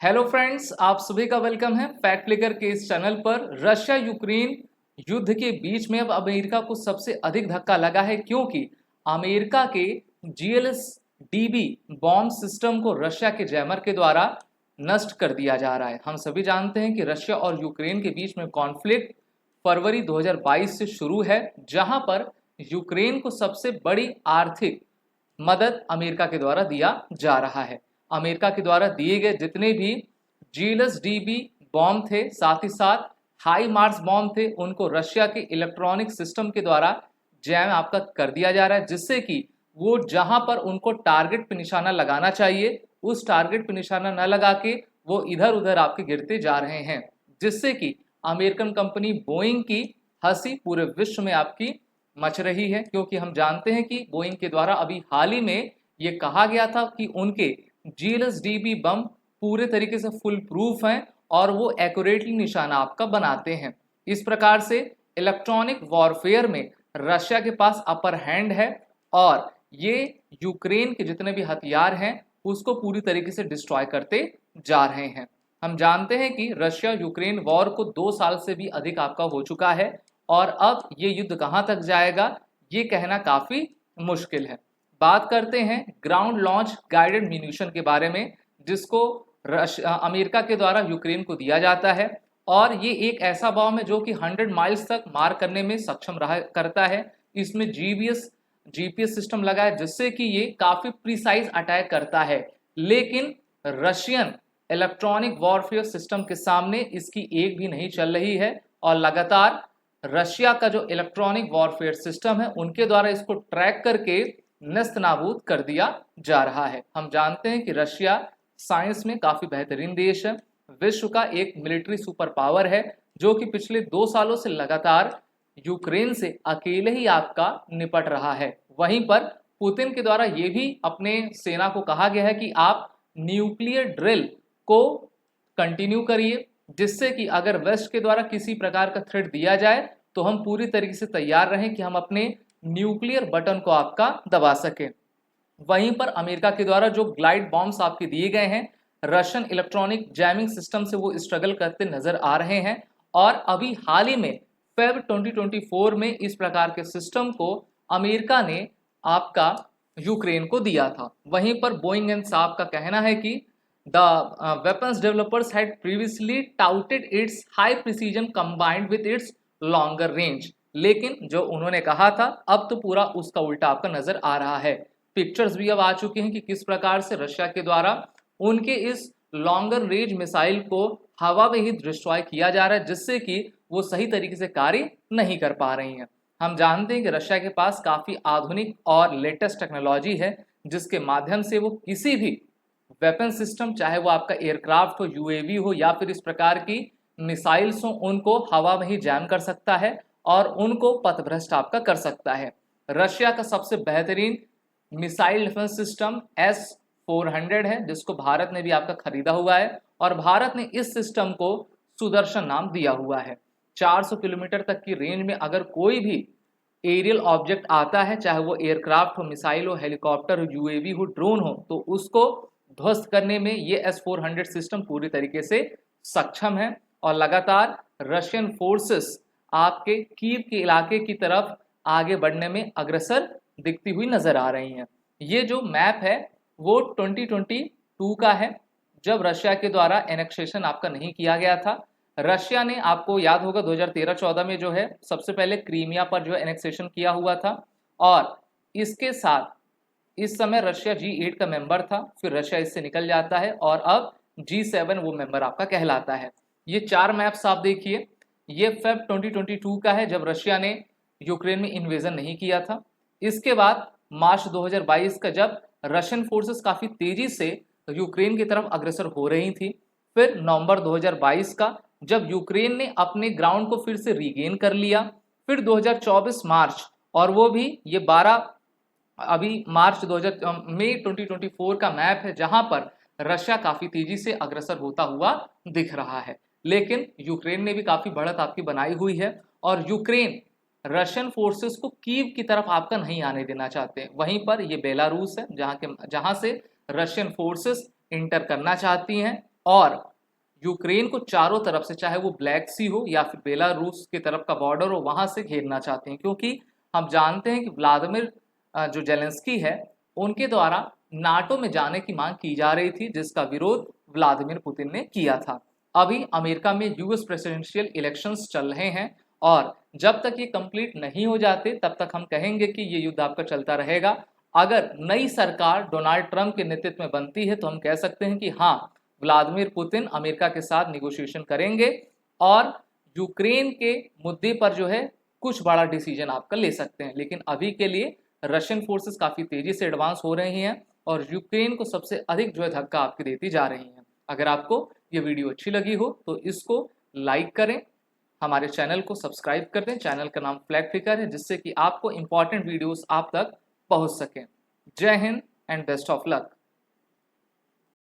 Hello friends, आप सभी का वेलकम है फैक्ट क्लिकर के इस चैनल पर। रशिया यूक्रेन युद्ध के बीच में अब अमेरिका को सबसे अधिक धक्का लगा है, क्योंकि अमेरिका के GLSDB बॉम्ब सिस्टम को रशिया के जैमर के द्वारा नष्ट कर दिया जा रहा है। हम सभी जानते हैं कि रशिया और यूक्रेन के बीच में कॉन्फ्लिक्ट फरवरी 2022 से शुरू है, जहां पर यूक्रेन को सबसे बड़ी आर्थिक मदद अमेरिका के द्वारा दिया जा रहा है। अमेरिका के द्वारा दिए गए जितने भी GLSDB बॉम्ब थे, साथ ही साथ हाई मार्स बॉम्ब थे, उनको रशिया के इलेक्ट्रॉनिक सिस्टम के द्वारा जैम आपका कर दिया जा रहा है, जिससे कि वो जहां पर उनको टारगेट पे निशाना लगाना चाहिए उस टारगेट पे निशाना न लगा के वो इधर उधर आपके गिरते जा रहे हैं, जिससे कि अमेरिकन कंपनी बोइंग की हंसी पूरे विश्व में आपकी मच रही है। क्योंकि हम जानते हैं कि बोइंग के द्वारा अभी हाल ही में ये कहा गया था कि उनके GLSDB बम पूरे तरीके से फुल प्रूफ हैं और वो एक्यूरेटली निशाना आपका बनाते हैं। इस प्रकार से इलेक्ट्रॉनिक वॉरफेयर में रशिया के पास अपर हैंड है और ये यूक्रेन के जितने भी हथियार हैं उसको पूरी तरीके से डिस्ट्रॉय करते जा रहे हैं। हम जानते हैं कि रशिया यूक्रेन वॉर को 2 साल से भी अधिक आपका हो चुका है और अब ये युद्ध कहां तक जाएगा ये कहना काफी मुश्किल है। बात करते हैं ग्राउंड लॉन्च गाइडेड म्यूनिशन के बारे में, जिसको अमेरिका के द्वारा यूक्रेन को दिया जाता है और ये एक ऐसा बॉम्ब है जो कि 100 माइल्स तक मार करने में सक्षम रहा करता है। इसमें GPS सिस्टम लगा है, जिससे कि ये काफी प्रिसाइज अटैक करता है, लेकिन रशियन इलेक्ट्रॉनिक वॉरफेयर सिस्टम के सामने इसकी एक भी नहीं चल रही है और लगातार रशिया का जो इलेक्ट्रॉनिक वॉरफेयर सिस्टम है उनके द्वारा इसको ट्रैक करके नस्त नाबूद कर दिया जा रहा है। हम जानते हैं कि रशिया साइंस में काफी बेहतरीन देश है, विश्व का एक मिलिट्री सुपर पावर है, जो कि पिछले 2 सालों से लगातार यूक्रेन से अकेले ही आपका निपट रहा है। वहीं पर पुतिन के द्वारा ये भी अपने सेना को कहा गया है कि आप न्यूक्लियर ड्रिल को कंटिन्यू करिए, जिससे कि अगर वेस्ट के द्वारा किसी प्रकार का थ्रेट दिया जाए तो हम पूरी तरीके से तैयार रहें कि हम अपने न्यूक्लियर बटन को आपका दबा सके। वहीं पर अमेरिका के द्वारा जो ग्लाइड बॉम्ब्स आपके दिए गए हैं, रशियन इलेक्ट्रॉनिक जैमिंग सिस्टम से वो स्ट्रगल करते नजर आ रहे हैं और अभी हाल ही में फेब 2024 में इस प्रकार के सिस्टम को अमेरिका ने आपका यूक्रेन को दिया था। वहीं पर बोइंग एंड साब का कहना है कि the weapons developers had previously touted its high precision combined with its longer range, लेकिन जो उन्होंने कहा था अब तो पूरा उसका उल्टा आपका नजर आ रहा है। पिक्चर्स भी अब आ चुके हैं कि किस प्रकार से रशिया के द्वारा उनके इस लॉन्गर रेंज मिसाइल को हवा में ही डिस्ट्रॉय किया जा रहा है, जिससे कि वो सही तरीके से कार्य नहीं कर पा रही हैं। हम जानते हैं कि रशिया के पास काफी आधुनिक और लेटेस्ट टेक्नोलॉजी है, जिसके माध्यम से वो किसी भी वेपन सिस्टम, चाहे वो आपका एयरक्राफ्ट हो, UAV हो या फिर इस प्रकार की मिसाइल्स हो, उनको हवा में ही जैम कर सकता है और उनको पथभ्रष्ट आपका कर सकता है। रशिया का सबसे बेहतरीन मिसाइल डिफेंस सिस्टम S-400 है, जिसको भारत ने भी आपका खरीदा हुआ है और भारत ने इस सिस्टम को सुदर्शन नाम दिया हुआ है। 400 किलोमीटर तक की रेंज में अगर कोई भी एरियल ऑब्जेक्ट आता है, चाहे वो एयरक्राफ्ट हो, मिसाइल हो, हेलीकॉप्टर हो, UAV हो, ड्रोन हो, तो उसको ध्वस्त करने में ये S-400 सिस्टम पूरी तरीके से सक्षम है और लगातार रशियन फोर्सेस आपके कीव के इलाके की तरफ आगे बढ़ने में अग्रसर दिखती हुई नजर आ रही हैं। ये जो मैप है वो 2022 का है, जब रशिया के द्वारा एनेक्सेशन आपका नहीं किया गया था। रशिया ने, आपको याद होगा, 2013-14 में जो है सबसे पहले क्रीमिया पर जो है एनेक्सेशन किया हुआ था और इसके साथ इस समय रशिया G8 का मेंबर था, फिर रशिया इससे निकल जाता है और अब G7 वो मेंबर आपका कहलाता है। ये 4 मैप्स आप देखिए, ये फेब 2022 का है जब रशिया ने यूक्रेन में इन्वेजन नहीं किया था। इसके बाद मार्च 2022 का, जब रशियन फोर्सेस काफी तेजी से यूक्रेन की तरफ अग्रसर हो रही थी। फिर नवंबर 2022 का, जब यूक्रेन ने अपने ग्राउंड को फिर से रीगेन कर लिया। फिर 2024 मार्च, और वो भी ये 12 अभी मार्च 2000 मई 2024 का मैप है, जहां पर रशिया काफी तेजी से अग्रसर होता हुआ दिख रहा है। लेकिन यूक्रेन ने भी काफी बढ़त आपकी बनाई हुई है और यूक्रेन रशियन फोर्सेस को कीव की तरफ आपका नहीं आने देना चाहते। वहीं पर ये बेलारूस है, जहां से रशियन फोर्सेस इंटर करना चाहती हैं और यूक्रेन को चारों तरफ से, चाहे वो ब्लैक सी हो या फिर बेलारूस की तरफ का बॉर्डर हो, वहां से घेरना चाहते हैं, क्योंकि हम जानते हैं कि व्लादिमीर जो जेलेंस्की है उनके द्वारा नाटो में जाने की मांग की जा रही थी, जिसका विरोध व्लादिमीर पुतिन ने किया था। अभी अमेरिका में यूएस प्रेसिडेंशियल इलेक्शंस चल रहे हैं और जब तक ये कंप्लीट नहीं हो जाते तब तक हम कहेंगे कि ये युद्ध आपका चलता रहेगा। अगर नई सरकार डोनाल्ड ट्रंप के नेतृत्व में बनती है तो हम कह सकते हैं कि हाँ, व्लादिमीर पुतिन अमेरिका के साथ निगोशिएशन करेंगे और यूक्रेन के मुद्दे पर जो है कुछ बड़ा डिसीजन आपका ले सकते हैं। लेकिन अभी के लिए रशियन फोर्सेस काफ़ी तेज़ी से एडवांस हो रही हैं और यूक्रेन को सबसे अधिक जो है धक्का आपकी देती जा रही हैं। अगर आपको ये वीडियो अच्छी लगी हो तो इसको लाइक करें, हमारे चैनल को सब्सक्राइब कर दें। चैनल का नाम फ्लैग फ्लिकर है, जिससे कि आपको इंपॉर्टेंट वीडियोस आप तक पहुंच सकें। जय Hind and best of luck.